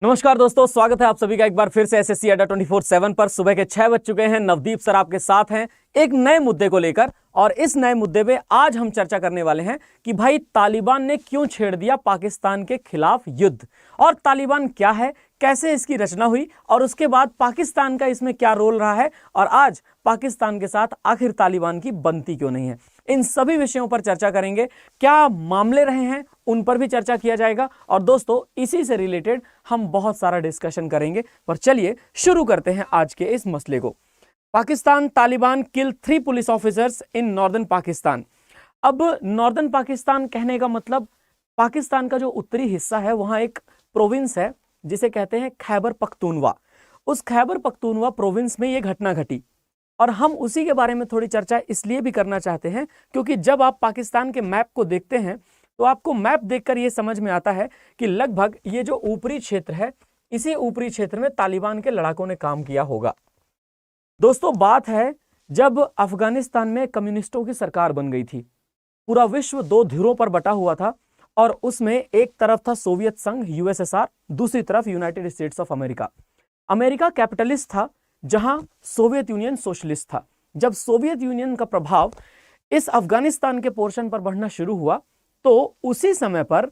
नमस्कार दोस्तों, स्वागत है आप सभी का एक बार फिर से एसएससी अड्डा 24/7 पर। सुबह के 6 बज चुके हैं। नवदीप सर आपके साथ हैं एक नए मुद्दे को लेकर, और इस नए मुद्दे पे आज हम चर्चा करने वाले हैं कि भाई तालिबान ने क्यों छेड़ दिया पाकिस्तान के खिलाफ युद्ध, और तालिबान क्या है, कैसे इसकी रचना हुई, और उसके बाद पाकिस्तान का इसमें क्या रोल रहा है, और आज पाकिस्तान के साथ आखिर तालिबान की बनती क्यों नहीं है। इन सभी विषयों पर चर्चा करेंगे। क्या मामले रहे हैं उन पर भी चर्चा किया जाएगा, और दोस्तों इसी से रिलेटेड हम बहुत सारा डिस्कशन करेंगे। पर चलिए शुरू करते हैं आज के इस मसले को। पाकिस्तान तालिबान किल 3 police officers in northern Pakistan. अब नॉर्दर्न पाकिस्तान कहने का मतलब पाकिस्तान का जो उत्तरी हिस्सा है वहां एक प्रोविंस है जिसे कहते हैं खैबर पख्तूनवा। उस खैबर पख्तूनवा प्रोविंस में यह घटना घटी, और हम उसी के बारे में थोड़ी चर्चा इसलिए भी करना चाहते हैं क्योंकि जब आप पाकिस्तान के मैप को देखते हैं तो आपको मैप देखकर यह समझ में आता है कि लगभग ये जो ऊपरी क्षेत्र है, इसी ऊपरी क्षेत्र में तालिबान के लड़ाकों ने काम किया होगा। दोस्तों बात है जब अफगानिस्तान में कम्युनिस्टों की सरकार बन गई थी। पूरा विश्व 2 ध्रुवों पर बटा हुआ था, और उसमें एक तरफ था सोवियत संघ यूएसएसआर, दूसरी तरफ United states of America. America capitalist था जहां सोवियत यूनियन सोशलिस्ट था। जब सोवियत यूनियन का प्रभाव इस अफगानिस्तान के पोर्शन पर बढ़ना शुरू हुआ तो उसी समय पर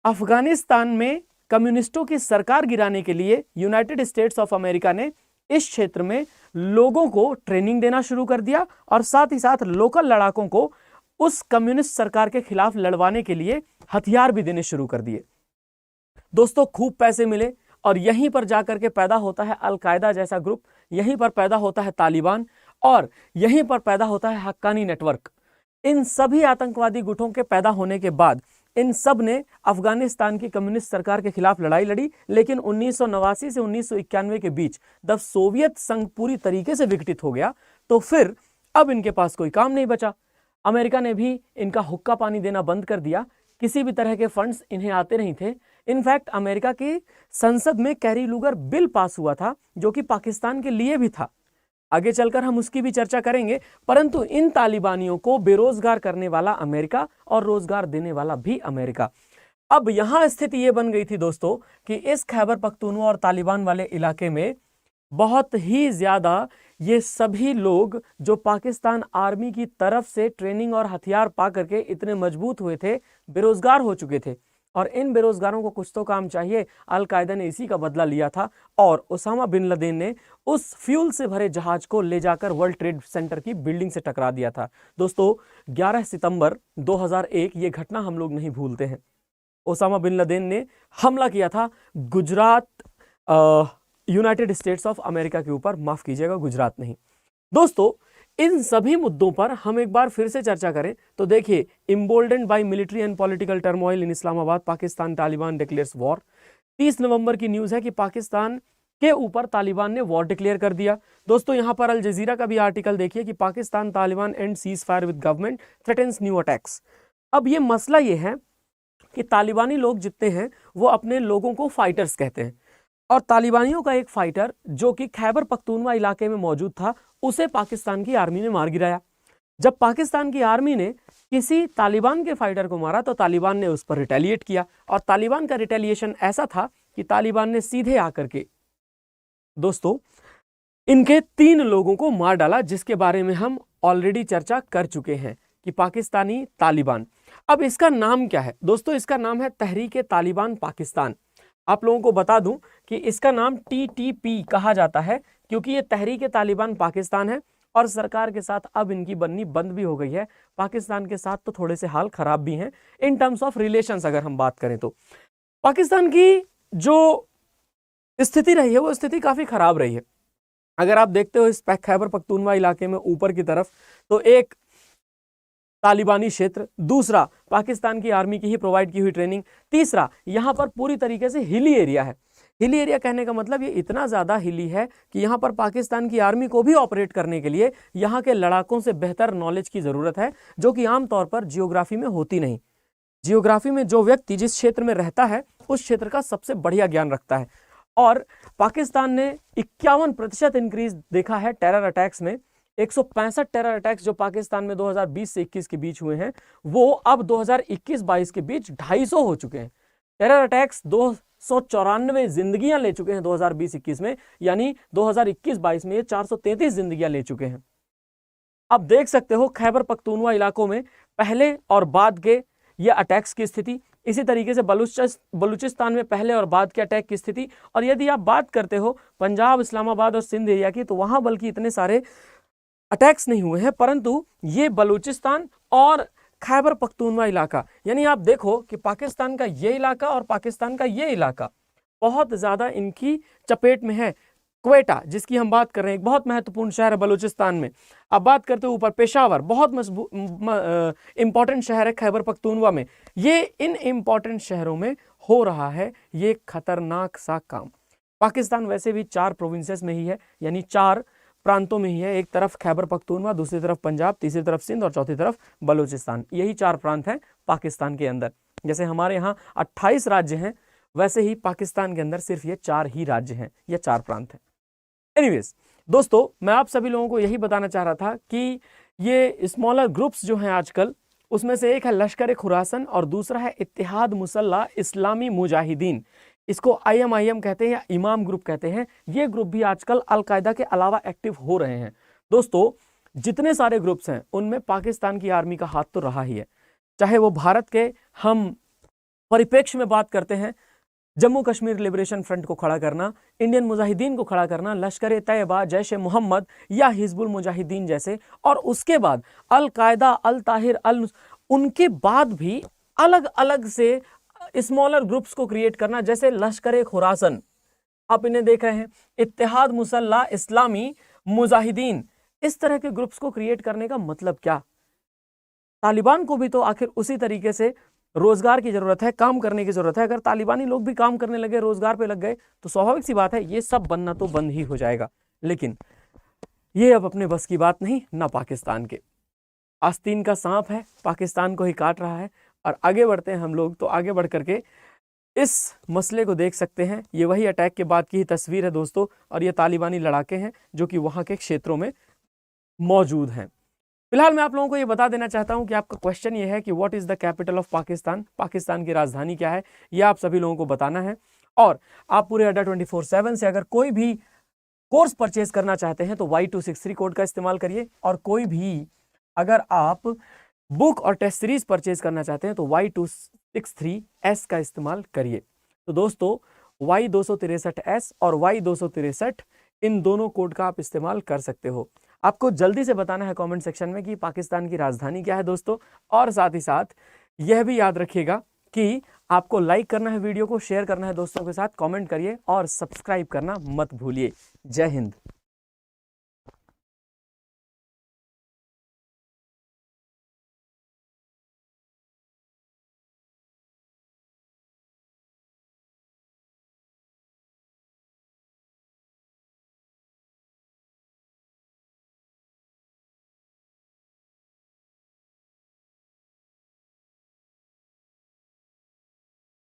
अफगानिस्तान में कम्युनिस्टों की सरकार गिराने के लिए यूनाइटेड स्टेट्स ऑफ अमेरिका ने इस क्षेत्र में लोगों को ट्रेनिंग देना शुरू कर दिया, और साथ ही साथ लोकल लड़ाकों को उस कम्युनिस्ट सरकार के खिलाफ लड़वाने के लिए हथियार भी देने शुरू कर दिए। दोस्तों खूब पैसे मिले, और यहीं पर जाकर के पैदा होता है अल-कायदा जैसा ग्रुप, यहीं पर पैदा होता है तालिबान, और यहीं पर पैदा होता है हक्कानी नेटवर्क। इन सभी आतंकवादी गुटों के पैदा होने के बाद इन सब ने अफगानिस्तान की कम्युनिस्ट सरकार के खिलाफ लड़ाई लड़ी, लेकिन 1989 से 1991 के बीच जब सोवियत संघ पूरी तरीके से विघटित हो गया तो फिर अब इनके पास कोई काम नहीं बचा। अमेरिका ने भी इनका हुक्का पानी देना बंद कर दिया, किसी भी तरह के फंड्स इन्हें आते नहीं थे। इनफैक्ट अमेरिका की संसद में कैरी लूगर बिल पास हुआ था जो कि पाकिस्तान के लिए भी था। आगे चलकर हम उसकी भी चर्चा करेंगे, परंतु इन तालिबानियों को बेरोजगार करने वाला अमेरिका और रोजगार देने वाला भी अमेरिका। अब यहां स्थिति यह बन गई थी दोस्तों कि इस खैबर पख्तूनवा और तालिबान वाले इलाके में बहुत ही ज्यादा ये सभी लोग जो पाकिस्तान आर्मी की तरफ से ट्रेनिंग और हथियार पा करके इतने मजबूत हुए थे, बेरोजगार हो चुके थे, और इन बेरोजगारों को कुछ तो काम चाहिए। अल-कायदा ने इसी का बदला लिया था, और ओसामा बिन लादेन ने उस फ्यूल से भरे जहाज को ले जाकर वर्ल्ड ट्रेड सेंटर की बिल्डिंग से टकरा दिया था। दोस्तों 11 सितंबर 2001 ये घटना हम लोग नहीं भूलते हैं। ओसामा बिन लादेन ने हमला किया था Gujarat, United states of America के ऊपर, माफ कीजिएगा गुजरात नहीं। दोस्तों इन सभी मुद्दों पर हम एक बार फिर से चर्चा करें तो देखिए, emboldened by military and political turmoil in Islamabad, Pakistan Taliban declares war. 30 नवंबर की न्यूज है कि पाकिस्तान के ऊपर तालिबान ने वॉर डिक्लेयर कर दिया। दोस्तों यहां पर अल जजीरा का भी आर्टिकल देखिए कि Pakistan Taliban and cease fire with government threatens new attacks. अब ये मसला ये है कि तालिबानी लोग जितने हैं वो अपने लोगों को फाइटर्स कहते हैं, और तालिबानियों का एक फाइटर जो कि खैबर पख्तूनवा इलाके में मौजूद था उसे पाकिस्तान की आर्मी ने मार गिराया। जब पाकिस्तान की आर्मी ने किसी तालिबान के फाइटर को मारा तो तालिबान ने उस पर रिटेलिएट किया, और तालिबान का रिटेलिएशन ऐसा था कि तालिबान ने सीधे आकर के दोस्तों इनके 3 लोगों को मार डाला, जिसके बारे में हम ऑलरेडी चर्चा कर चुके हैं कि पाकिस्तानी तालिबान। अब इसका नाम क्या है दोस्तों? इसका नाम है तहरीक तालिबान पाकिस्तान। आप लोगों को बता दूं कि इसका नाम TTP कहा जाता है क्योंकि ये तहरीक तालिबान पाकिस्तान है, और सरकार के साथ अब इनकी बननी बंद भी हो गई है। पाकिस्तान के साथ तो थोड़े से हाल खराब भी हैं इन टर्म्स ऑफ रिलेशंस। अगर हम बात करें तो पाकिस्तान की जो स्थिति रही है वो स्थिति काफी खराब रही है। अगर आप देखते हो इस खैबर पख्तूनवा इलाके में ऊपर की तरफ तो एक तालिबानी क्षेत्र, दूसरा पाकिस्तान की आर्मी की ही प्रोवाइड की हुई ट्रेनिंग, तीसरा यहां पर पूरी तरीके से हिली एरिया है। हिली एरिया कहने का मतलब ये इतना ज्यादा हिली है कि यहां पर पाकिस्तान की आर्मी को भी ऑपरेट करने के लिए यहां के लड़ाकों से बेहतर नॉलेज की जरूरत है, जो कि आमतौर पर जियोग्राफी में होती नहीं। जियोग्राफी में जो व्यक्ति जिस क्षेत्र में रहता है उस क्षेत्र का सबसे बढ़िया ज्ञान रखता है, और पाकिस्तान ने 51% इंक्रीज देखा है टेरर अटैक्स में। 165 टेरर अटैक्स जो पाकिस्तान में 2020 से 21 के बीच हुए हैं वो अब 2021-22 के बीच 250 हो चुके हैं। टेरर अटैक्स 494 जिंदगियां ले चुके हैं 2020-21 में, यानी 2021-22 में ये 433 जिंदगियां ले चुके हैं। अब देख सकते हो खैबर पख्तूनवा इलाकों में पहले और बाद के ये अटैक्स की स्थिति, इसी तरीके से बलूचिस्तान में पहले और बाद के अटैक की स्थिति। और यदि आप बात करते हो पंजाब, इस्लामाबाद और सिंध एरिया की, तो वहां बल्कि इतने सारे अटैक्स नहीं हुए हैं, परंतु ये बलूचिस्तान और खैबर पख्तूनवा इलाका, यानी आप देखो कि पाकिस्तान का ये इलाका और पाकिस्तान का ये इलाका बहुत ज्यादा इनकी चपेट में है। क्वेटा जिसकी हम बात कर रहे हैं, एक बहुत महत्वपूर्ण शहर है बलूचिस्तान में। अब बात करते हैं ऊपर पेशावर, बहुत इंपॉर्टेंट शहर है खैबर पख्तूनवा में। ये इन इंपॉर्टेंट शहरों में हो रहा है ये खतरनाक सा काम। पाकिस्तान वैसे भी 4 प्रोविंसेस में ही है, यानी 4 प्रांतों में ही है। एक तरफ खैबर पख्तूनवा, दूसरी तरफ पंजाब, तीसरी तरफ सिंध और चौथी तरफ बलूचिस्तान। यही 4 प्रांत हैं पाकिस्तान के अंदर। जैसे हमारे यहाँ 28 राज्य हैं, वैसे ही पाकिस्तान के अंदर सिर्फ ये 4 ही राज्य हैं, ये 4 प्रांत हैं। एनीवेज दोस्तों, मैं आप सभी लोगों को यही बताना चाह रहा था कि ये स्मॉलर ग्रुप्स जो हैं आजकल, उसमें से एक है लश्कर खुरासन और दूसरा है इत्तेहाद मुसल्ला इस्लामी मुजाहिदीन। इसको IMIM कहते हैं या इमाम ग्रुप कहते हैं। ये ग्रुप भी आजकल अलकायदा के अलावा एक्टिव हो रहे हैं। दोस्तों, जितने सारे ग्रुप्स हैं उनमें पाकिस्तान की आर्मी का हाथ तो रहा ही है। चाहे वो भारत के हम परिप्रेक्ष्य में बात करते हैं, जम्मू कश्मीर लिबरेशन फ्रंट को खड़ा करना, इंडियन मुजाहिदीन को खड़ा करना, लश्कर तैयबा, जैश ए मोहम्मद या हिजबुल मुजाहिदीन जैसे, और उसके बाद अलकायदा, अल ताहिर, उनके बाद भी अलग अलग से स्मॉलर ग्रुप्स को क्रिएट करना, जैसे लश्कर खुरासन, आप इन्हें देख रहे हैं, इत्तेहाद मुसल्ला इस्लामी मुजाहिदीन। इस तरह के ग्रुप्स को क्रिएट करने का मतलब क्या? तालिबान को भी तो आखिर उसी तरीके से रोजगार की जरूरत है, काम करने की जरूरत है। अगर तालिबानी लोग भी काम करने लगे, रोजगार पे लग गए, तो स्वाभाविक सी बात है ये सब बनना तो बंद ही हो जाएगा। लेकिन ये अब अपने बस की बात नहीं, ना पाकिस्तान के। आस्तीन का सांप है, पाकिस्तान को ही काट रहा है। और आगे बढ़ते हैं हम लोग, तो आगे बढ़ करके इस मसले को देख सकते हैं। ये वही अटैक के बाद की ही तस्वीर है दोस्तों, और ये तालिबानी लड़ाके हैं जो कि वहाँ के क्षेत्रों में मौजूद हैं। फिलहाल मैं आप लोगों को ये बता देना चाहता हूं कि आपका क्वेश्चन ये है कि what is the capital of Pakistan, Pakistan की राजधानी क्या है, ये आप सभी लोगों को बताना है। और आप पूरे अड्डा 24/7 से अगर कोई भी कोर्स परचेज करना चाहते हैं तो Y263 कोड का इस्तेमाल करिए, और कोई भी अगर आप बुक और टेस्ट सीरीज परचेज करना चाहते हैं तो Y263S का इस्तेमाल करिए। तो दोस्तों, Y263S और Y263 इन दोनों कोड का आप इस्तेमाल कर सकते हो। आपको जल्दी से बताना है कमेंट सेक्शन में कि पाकिस्तान की राजधानी क्या है दोस्तों। और साथ ही साथ यह भी याद रखिएगा कि आपको लाइक करना है, वीडियो को शेयर करना है दोस्तों के साथ, कमेंट करिए और सब्सक्राइब करना मत भूलिए। जय हिंद।